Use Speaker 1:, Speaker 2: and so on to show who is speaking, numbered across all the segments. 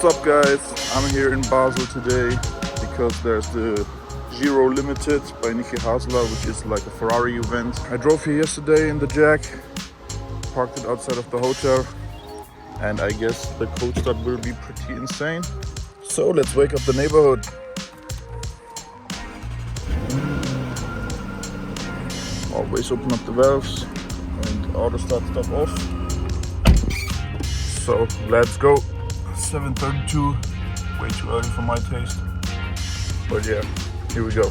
Speaker 1: What's up guys, I'm here in Basel today because there's the Giro Limited by Niki Hasler, which is like a Ferrari event. I drove here yesterday in the Jack, parked it outside of the hotel, and I guess the cold start will be pretty insane. So let's wake up the neighborhood. Always open up the valves and auto start stuff off. So let's go. 7:32, way too early for my taste. But yeah, here we go.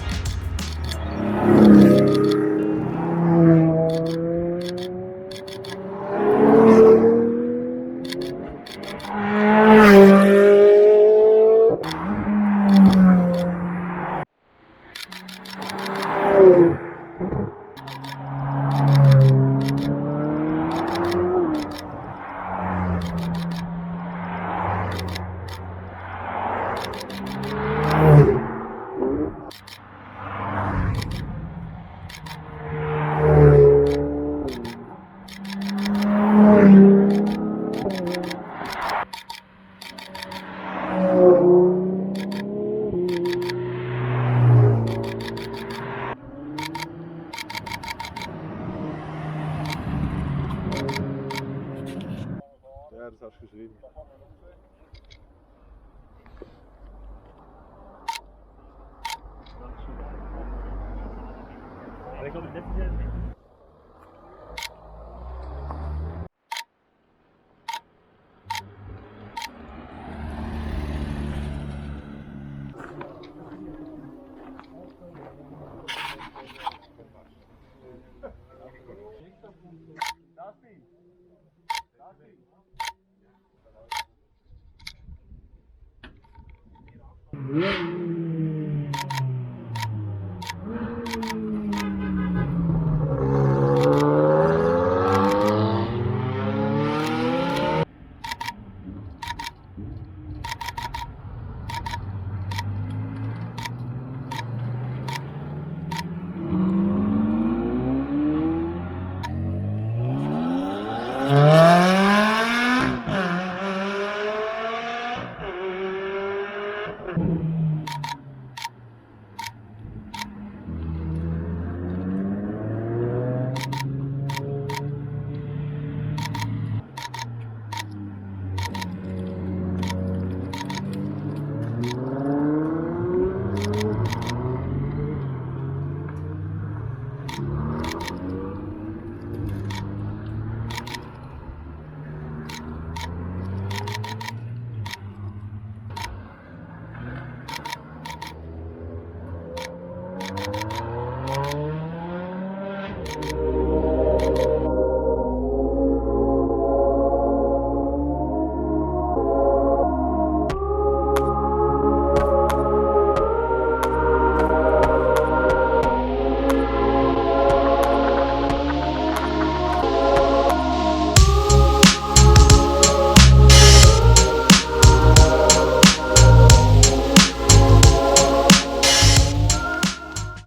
Speaker 2: Ja, das hast du geschrieben. Aber ich glaube, letztes Jahr nicht.